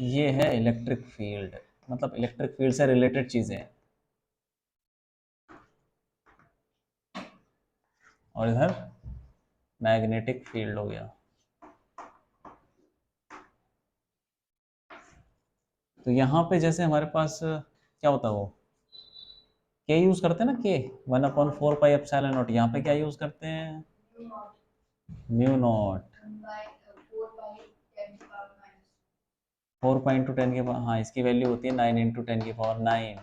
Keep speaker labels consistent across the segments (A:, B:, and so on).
A: ये है electric field, मतलब इलेक्ट्रिक फील्ड से रिलेटेड चीजें हैं। और इधर मैग्नेटिक फील्ड हो गया। तो यहाँ पे जैसे हमारे पास क्या होता है, वो के यूज करते हैं ना, के 1/4 पाई एप्सिलॉन नॉट। यहाँ पे क्या यूज करते हैं, म्यू नॉट। 4 × 10⁻, हाँ इसकी वैल्यू होती है 9 × 10⁹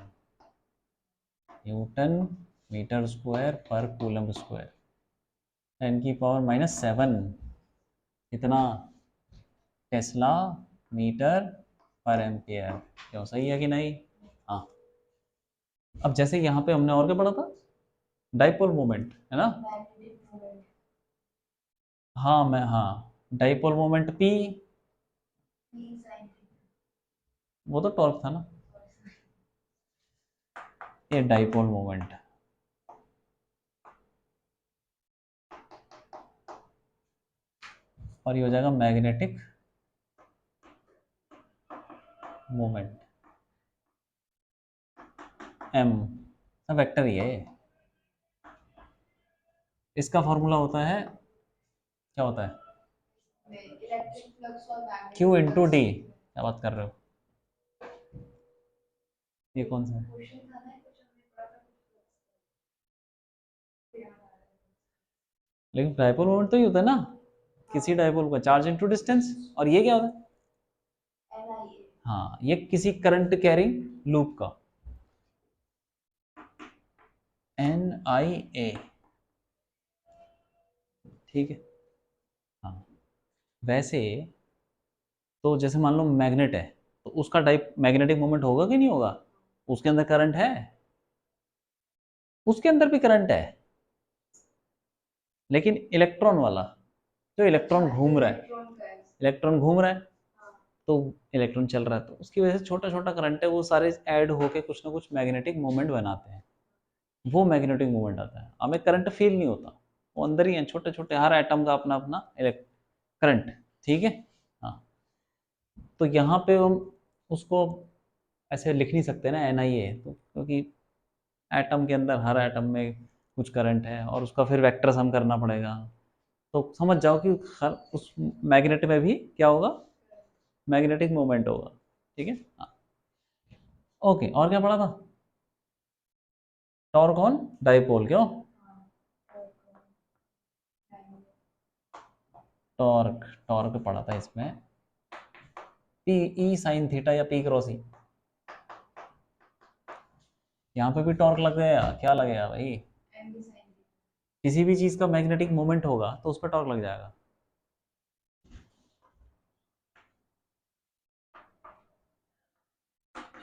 A: न्यूटन मीटर स्क्वायर पर कूलम स्क्वायर। 10⁻⁷ कितना, टेस्ला मीटर पर एम्पियर। क्यों, सही है कि नहीं? हाँ। अब जैसे यहाँ पे हमने और क्या पढ़ा था, डाइपोल मोमेंट है ना। हाँ मैं, हाँ डाइपोल मोमेंट पी, वो तो टॉर्क था ना, ये डाइपोल मोमेंट। और ये हो जाएगा मैग्नेटिक मोमेंट, एम, सब वेक्टर ही है। इसका फॉर्मूला होता है, क्या होता है, Q इंटू डी। क्या बात कर रहे हो, ये कौन सा है? लेकिन डाइपोल मोमेंट तो ही होता है ना, किसी डाइपोल का चार्ज इनटू डिस्टेंस। और ये क्या होता है, हाँ ये किसी करंट कैरिंग लूप का, NIA। ठीक है। हाँ वैसे तो जैसे मान लो मैग्नेट है, तो उसका टाइप मैग्नेटिक मोमेंट होगा कि नहीं होगा, उसके अंदर करंट है, उसके अंदर भी करंट है, लेकिन इलेक्ट्रॉन वाला, तो इलेक्ट्रॉन घूम रहा है, इलेक्ट्रॉन घूम रहा है, तो इलेक्ट्रॉन चल रहा है, तो उसकी वजह से छोटा छोटा करंट है, वो सारे ऐड होके कुछ ना कुछ मैग्नेटिक मोमेंट बनाते हैं, वो मैग्नेटिक मोमेंट आता है। हमें करंट फील नहीं होता, वो अंदर ही है, छोटे छोटे, हर एटम का अपना अपना करंट। ठीक है। हाँ तो यहाँ पे हम उसको ऐसे लिख नहीं सकते ना NIA, तो क्योंकि एटम के अंदर हर एटम में कुछ करंट है, और उसका फिर वेक्टर सम करना पड़ेगा। तो समझ जाओ कि हर उस मैग्नेट में भी क्या होगा, मैग्नेटिक मोमेंट होगा। ठीक है। हाँ ओके, और क्या पढ़ा था, टॉर्क ऑन डाइपोल, क्यों, टॉर्क, टॉर्क पढ़ा था इसमें, पी ई साइन थीटा या पी क्रॉस ई। यहाँ पे भी टॉर्क लगेगा, क्या लगेगा भाई, किसी भी चीज का मैग्नेटिक मोमेंट होगा तो उस पर टॉर्क लग जाएगा।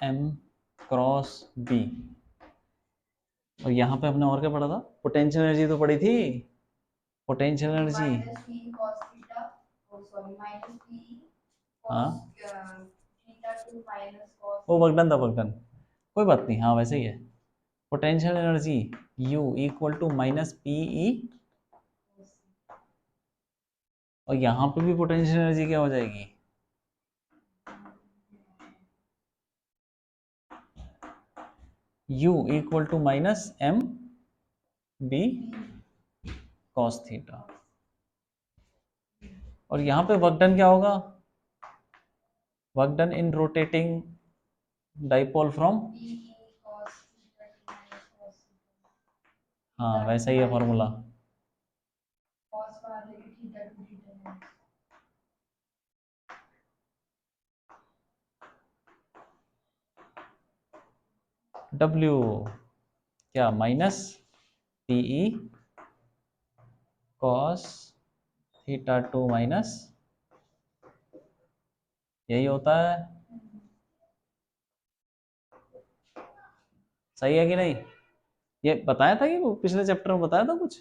A: M cross B। और यहाँ पे हमने और क्या पढ़ा था, पोटेंशियल एनर्जी तो पढ़ी थी, पोटेंशियल एनर्जी, हाँ वो बगडन था, बगडन, कोई बात नहीं, हाँ वैसे ही है। Potential energy U equal to minus P E, और यहाँ पे भी पोटेंशियल एनर्जी क्या हो जाएगी, U equal to minus M B cos theta. और यहाँ पे वर्क डन क्या होगा, work done in rotating dipole from, हाँ वैसा ही है फॉर्मूला। W क्या, minus P E cos theta to minus, यही होता है, सही है कि नहीं? ये बताया था कि वो पिछले चैप्टर में बताया था कुछ,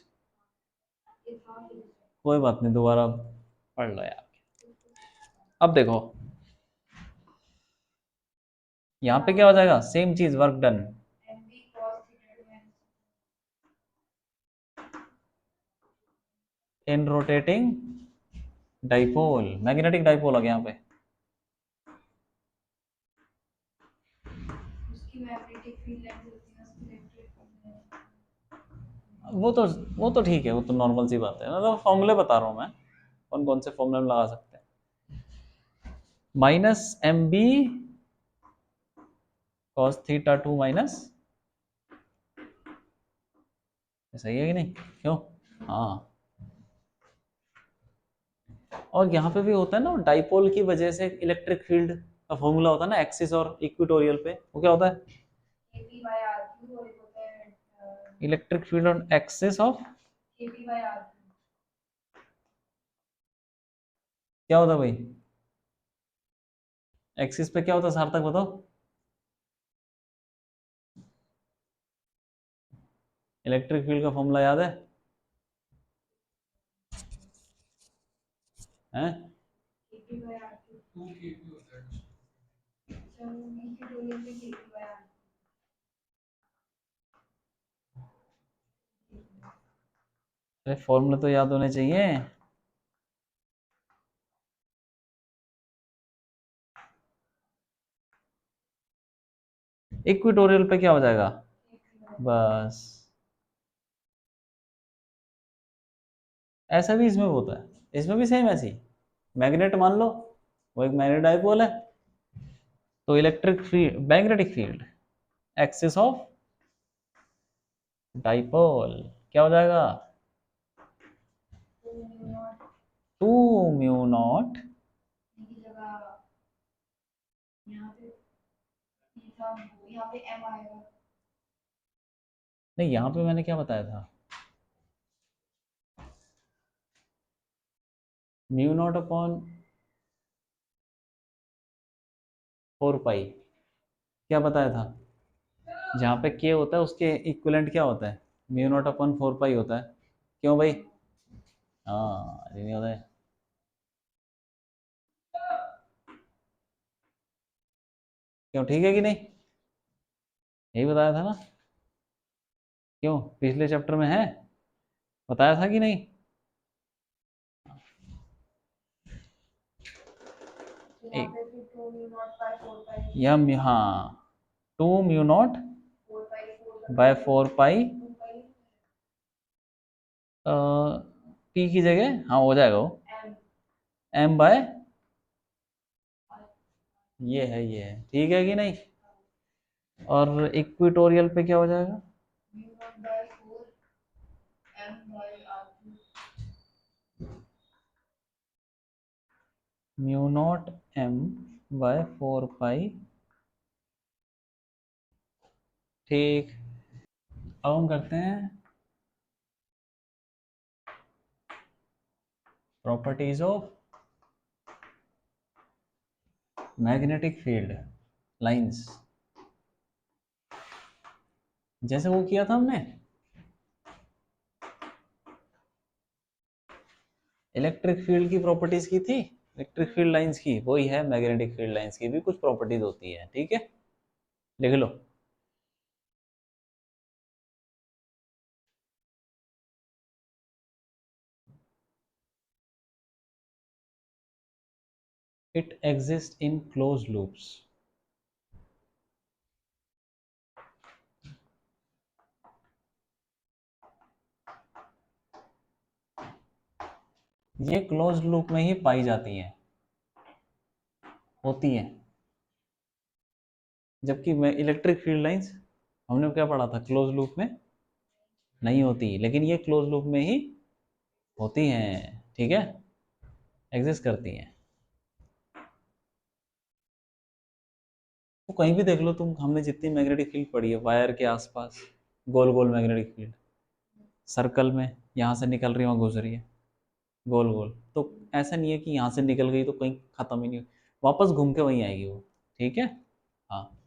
A: कोई बात नहीं, दोबारा पढ़ लो यार। अब देखो यहाँ पे क्या हो जाएगा, सेम चीज, work done, in rotating dipole, magnetic dipole आ गया यहाँ पे, वो तो ठीक है, वो तो नॉर्मल सी बात है, मतलब फॉर्मूले बता रहा हूँ मैं, कौन कौन से फॉर्मूले में लगा सकते हैं। Minus M B cos theta to minus, सही है कि नहीं, क्यों? हाँ, और यहाँ पे भी होता है ना, डाइपोल की वजह से इलेक्ट्रिक फील्ड का फॉर्मूला होता है ना, एक्सिस और इक्वेटोरियल पे, वो क्या होता है? Electric field on axis of, क्या होता है भाई? एक्सिस पे क्या होता है सार्थक, बताओ। इलेक्ट्रिक फील्ड का फॉर्मूला याद है? हैं? अरे फॉर्मूला तो याद होने चाहिए। इक्वेटोरियल पे क्या हो जाएगा? बस ऐसा भी इसमें होता है, इसमें भी सेम ऐसी, मैग्नेट मान लो, वो एक मैग्नेट डाइपोल है, तो electric field, magnetic field axis of dipole क्या हो जाएगा? टू म्यू नॉट, नहीं यहाँ पे मैंने क्या बताया था, म्यू नॉट अपॉन 4 पाई, क्या बताया था? जहाँ पे के होता है उसके इक्विवेलेंट क्या होता है? म्यू नॉट अपॉन 4 पाई होता है, क्यों भाई? हाँ, ये नहीं होता है, क्यों, ठीक है कि नहीं? यही बताया था ना, क्यों, पिछले चैप्टर में है, बताया था कि नहीं? हाँ, 2 म्यू नॉट बाय 4 पाई, पी की जगह हाँ हो जाएगा वो, एम बाय, ये है ठीक है कि नहीं? और इक्वेटोरियल पे क्या हो जाएगा? म्यू नॉट एम बाय 4 पाई, ठीक। अब हम करते हैं properties of magnetic field lines, जैसे वो किया था हमने इलेक्ट्रिक फील्ड की प्रॉपर्टीज की थी, इलेक्ट्रिक फील्ड लाइंस की, वही है मैग्नेटिक फील्ड लाइंस की भी कुछ प्रॉपर्टीज होती है, ठीक है, लिख लो। It exist in close loops, ये क्लोज लूप में ही पाई जाती हैं, होती हैं, जबकि मैं इलेक्ट्रिक फील्ड लाइंस हमने क्या पढ़ा था, क्लोज लूप में नहीं होती, लेकिन ये क्लोज लूप में ही होती हैं, ठीक है, एग्जिस्ट करती हैं। तो कहीं भी देख लो तुम, हमने जितनी मैग्नेटिक फील्ड पढ़ी है वायर के आसपास, गोल गोल मैग्नेटिक फील्ड, सर्कल में यहाँ से निकल रही है वहाँ घुस रही है, गोल गोल, तो ऐसा नहीं है कि यहाँ से निकल गई तो कहीं खत्म ही नहीं, वापस घूम के वहीं आएगी वो, ठीक है। हाँ,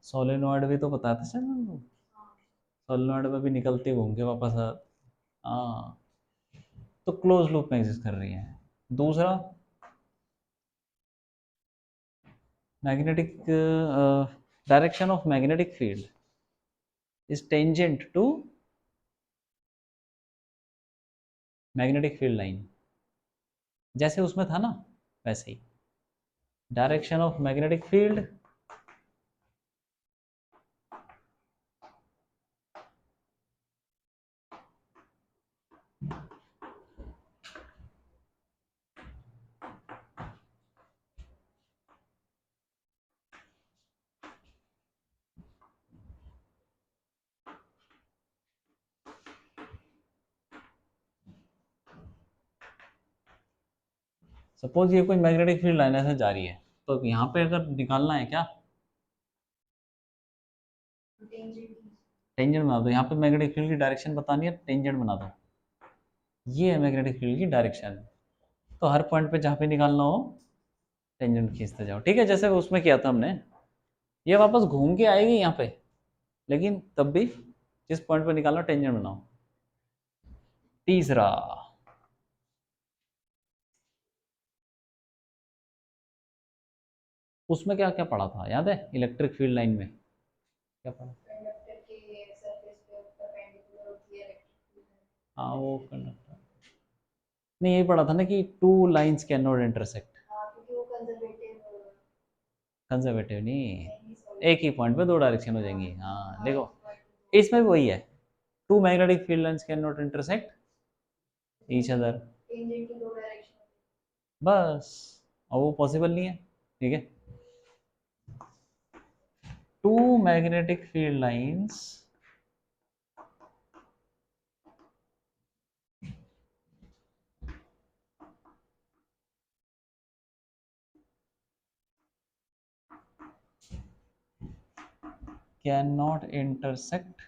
A: सोलेनॉइड भी तो बताते थे ना, सोलेनॉइड में भी निकलती घूम के वापस आ, हाँ, तो क्लोज लूप में एग्जिस्ट कर रही है। दूसरा, magnetic direction of magnetic field is tangent to magnetic field line, जैसे उसमें था ना वैसे ही, direction of magnetic field suppose ये कोई मैग्नेटिक फील्ड लाइन ऐसे जा रही है, तो यहाँ पे अगर निकालना है क्या, टेंजेंट बना दो। यहाँ पे मैग्नेटिक फील्ड की डायरेक्शन बतानी है, टेंजेंट बना दो। ये है मैग्नेटिक फील्ड की डायरेक्शन। तो हर पॉइंट पे जहाँ पे निकालना हो टेंजेंट खींचते जाओ। ठीक है, जैसे उसमें किया था हमने। ये वापस घूम के आएगी यहाँ पे, लेकिन तब भी जिस पॉइंट पे निकालना टेंजेंट बनाओ। तीसरा, उसमें क्या क्या पढ़ा था याद है, इलेक्ट्रिक फील्ड लाइन में क्या पढ़ा? हाँ वो कंडक्टर, नहीं यही पढ़ा था ना कि two lines can not intersect. Conservative नहीं, एक ही पॉइंट पे दो डायरेक्शन हो जाएंगी। हाँ देखो, इसमें भी वही है, two magnetic field lines can not intersect each other. बस, और वो पॉसिबल नहीं है। ठीक है, two magnetic field lines can not intersect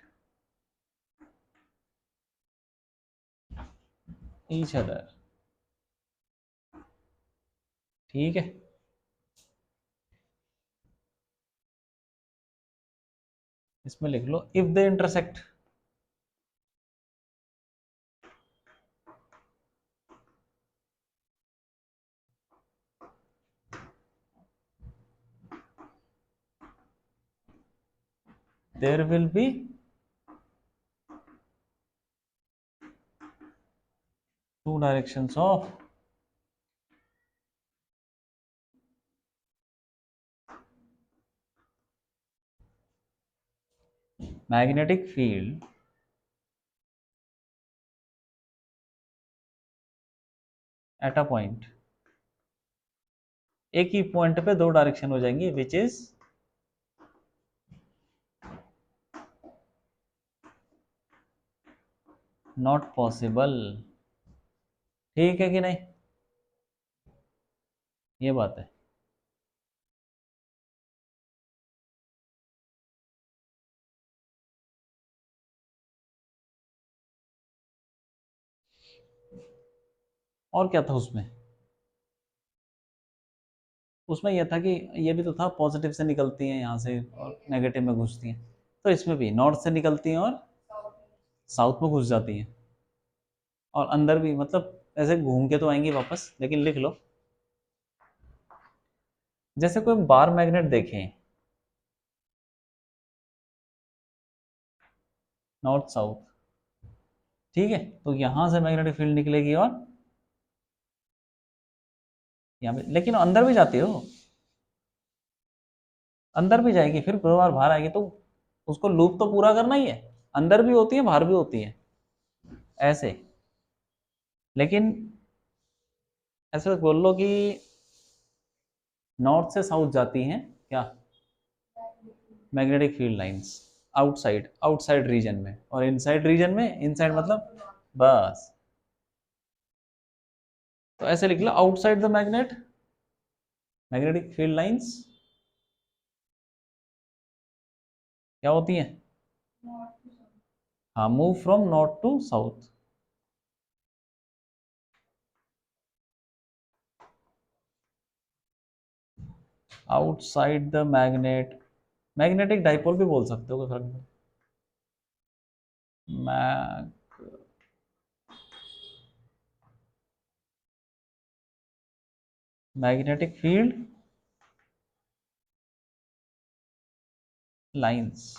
A: each other. ठीक है, इसमें लिख लो if they intersect. There will be two directions of magnetic field at a point. एक ही पॉइंट पे दो डायरेक्शन हो जाएंगी, विच इज नॉट पॉसिबल। ठीक है कि नहीं, ये बात है। और क्या था उसमें? उसमें यह था कि ये भी तो था, पॉजिटिव से निकलती हैं यहाँ से और नेगेटिव में घुसती हैं। तो इसमें भी नॉर्थ से निकलती हैं और साउथ में घुस जाती हैं, और अंदर भी, मतलब ऐसे घूम के तो आएंगी वापस। लेकिन लिख लो, जैसे कोई बार मैग्नेट देखें, नॉर्थ साउथ, ठीक है, तो यहाँ से मैग्नेटिक फील्ड निकलेगी और यहाँ पे, लेकिन अंदर भी जाती हो, अंदर भी जाएगी, फिर दो बार बाहर आएगी, तो उसको लूप तो पूरा करना ही है। अंदर भी होती है, बाहर भी होती है, ऐसे। लेकिन ऐसे बोल लो कि नॉर्थ से साउथ जाती हैं क्या, magnetic field lines, outside outside region में, और इनसाइड रीजन में, इनसाइड मतलब बस। तो ऐसे लिख लो, outside the magnet magnetic field lines क्या होती हैं? हाँ, move from north to south. Outside the magnet, magnetic dipole भी बोल सकते हो, कोई फर्क नहीं। Magnetic field lines.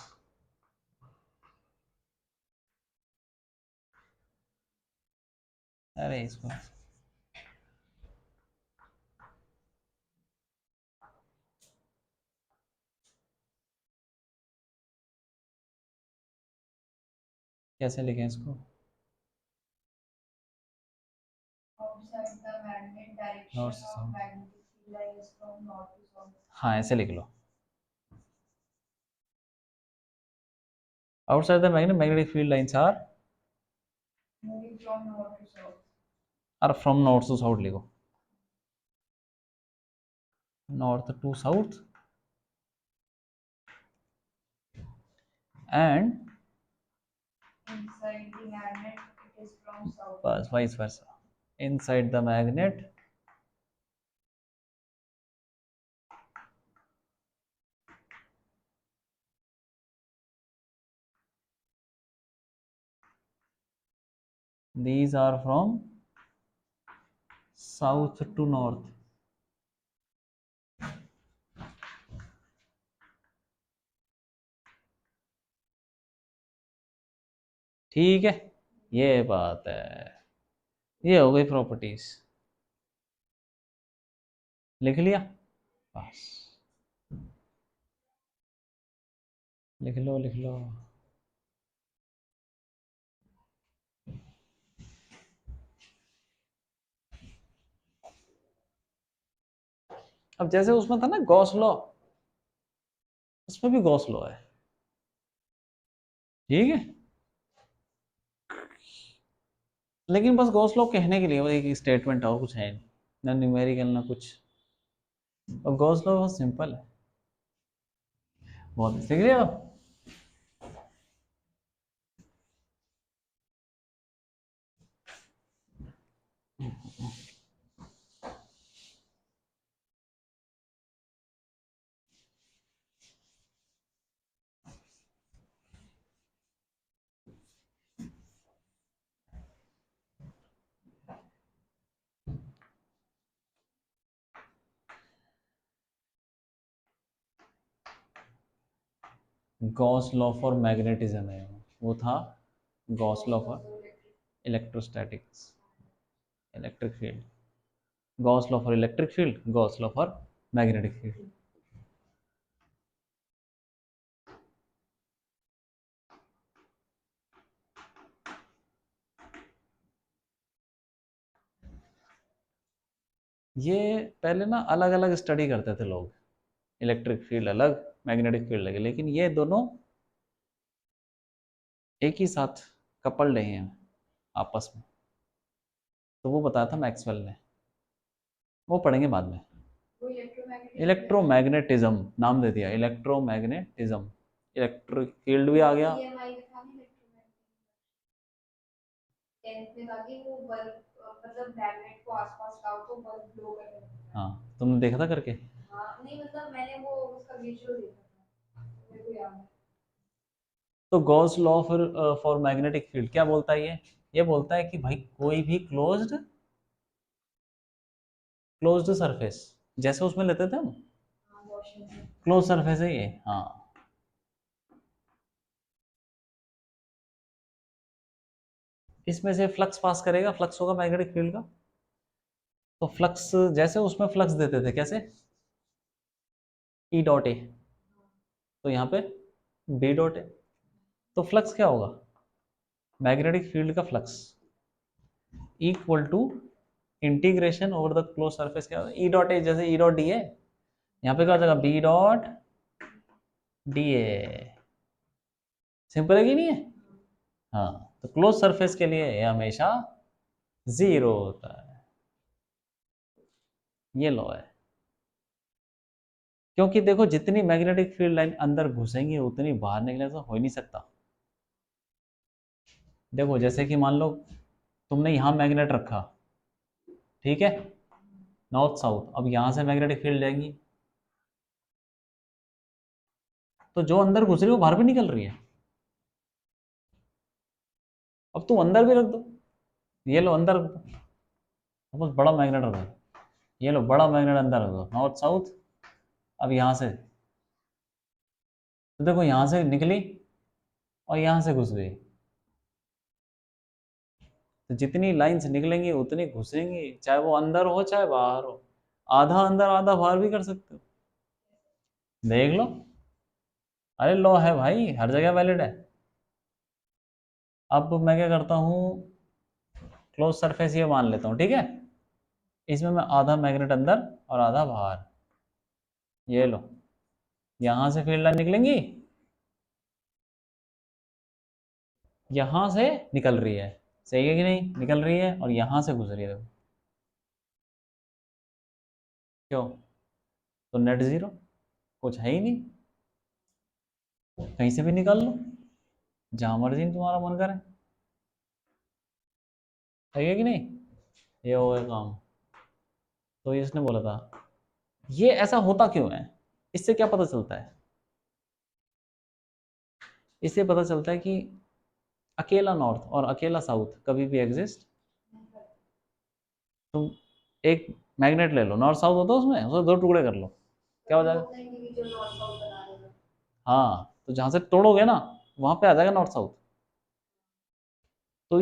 A: अरे इसको कैसे लिखें इसको? नॉर्थ से साउथ, हाँ ऐसे लिख लो। Outside the magnet magnetic field lines are from north to south लिखो। North to south and
B: inside the magnet it is from south.
A: बस vice versa, inside the magnet these are from south to north. ठीक है, ये बात है, ये हो गई प्रॉपर्टीज, लिख लिया, बस लिख लो लिख लो। अब जैसे उसमें था ना गॉस लॉ, उसमें भी गॉस लॉ है, ठीक है, लेकिन बस गॉस लॉ कहने के लिए वो एक स्टेटमेंट है और कुछ है नहीं, ना न्यूमेरिकल ना कुछ, और गॉस लॉ बहुत सिंपल है, बहुत सीख लिया आप। गॉस लॉ फॉर मैग्नेटिज्म है वो था, Gauss law for electrostatics, electric field, Gauss law for electric field, Gauss law for magnetic field. ये पहले ना अलग अलग स्टडी करते थे लोग, इलेक्ट्रिक फील्ड अलग मैग्नेटिक फील्ड अलग, लेकिन ये दोनों एक ही साथ कपल रहे हैं आपस में, तो वो बताया था मैक्सवेल ने, वो पढ़ेंगे बाद में।
B: वो
A: इलेक्ट्रोमैग्नेटिज्म नाम दे दिया, इलेक्ट्रोमैग्नेटिज्म, इलेक्ट्रिक फील्ड भी आ गया।
B: EMI का था नहीं, 10th में था कि वो बल्ब मतलब मैग्नेट को आसपास लाओ तो बल्ब ग्लो करने लगता है।
A: हाँ, तुमने देखा था करके?
B: हाँ नहीं मतलब मैंने वो उसका विजुअल देखा था, मेरे को याद है।
A: तो Gauss law for magnetic field क्या बोलता है ये बोलता है कि भाई कोई भी क्लोज्ड सरफेस, जैसे उसमें लेते थे हम,
B: हाँ वॉशिंग
A: क्लोज सरफेस है ये, हाँ, इसमें से फ्लक्स पास करेगा, फ्लक्स होगा मैग्नेटिक फील्ड का, तो फ्लक्स जैसे उसमें फ्लक्स देते थे कैसे, ई डॉट ए, तो यहाँ पे बी डॉट ए, तो फ्लक्स क्या होगा, मैग्नेटिक फील्ड का flux equal to integration over the close surface, क्या होगा, ई डॉट ए, जैसे ई डॉट डी है, यहाँ पे क्या हो जाएगा, B dot D A, simple है कि नहीं है? हाँ, तो क्लोज सरफेस के लिए ये हमेशा जीरो होता है, ये लॉ है, क्योंकि देखो जितनी मैग्नेटिक फील्ड लाइन अंदर घुसेंगी उतनी बाहर निकलने से हो ही नहीं सकता। देखो जैसे कि मान लो तुमने यहाँ मैग्नेट रखा, ठीक है, नॉर्थ साउथ, अब यहाँ से मैग्नेटिक फील्ड जाएंगी, तो जो अंदर घुस रही है वो बाहर भी निकल रही है, अब तुम अंदर भी रख दो, ये लो अंदर रख दो, बस बड़ा मैग्नेट रख दो, ये लो बड़ा मैग्नेट अंदर रख दो, नॉर्थ साउथ, अब यहाँ से, तो देखो यहाँ से निकली और यहाँ से घुस गई, तो जितनी लाइंस निकलेंगी उतनी घुसेंगी, चाहे वो अंदर हो चाहे बाहर हो, आधा अंदर आधा बाहर भी कर सकते हो, देख लो, अरे लॉ है भाई, हर जगह वैलिड है। अब मैं क्या करता हूँ, क्लोज सरफेस ये मान लेता हूँ, ठीक है, इसमें मैं आधा मैग्नेट अंदर और आधा बाहर, ये लो, यहाँ से फील्ड लाइन निकलेंगी, यहाँ से निकल रही है, सही है कि नहीं, निकल रही है और यहाँ से गुजर रही है, देखो क्यों, तो नेट ज़ीरो, कुछ है ही नहीं, कहीं से भी निकाल लो जहाँ मर्जी तुम्हारा मन करे, है कि नहीं? ये हो गया काम। तो इसने बोला था ये ऐसा होता क्यों है, इससे क्या पता चलता है? इससे पता चलता है कि अकेला नॉर्थ और अकेला साउथ कभी भी एग्जिस्ट। तुम एक मैग्नेट ले लो, नॉर्थ साउथ होता है उसमें, उसे दो टुकड़े कर लो, क्या हो जाएगा?
B: इंडिविजुअल नॉर्थ साउथ बना रहे हैं।
A: हाँ, तो जहां से तोड़ोगे ना वहां पे आ जाएगा नॉर्थ साउथ। तो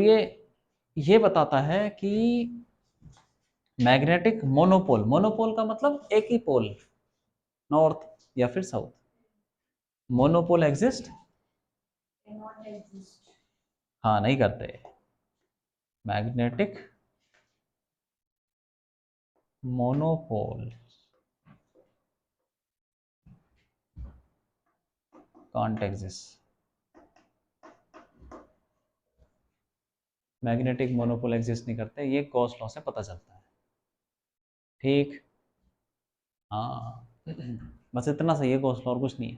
A: ये बताता है कि मैग्नेटिक मोनोपोल, मोनोपोल का मतलब एक ही पोल, नॉर्थ या फिर south, monopole exist
B: not exist.
A: हाँ नहीं करते। Magnetic monopole can't exist, magnetic monopole exist नहीं करते, ये गॉस लॉ से पता चलता है। ठीक, हाँ बस इतना सही है गॉस लॉ, और कुछ नहीं है।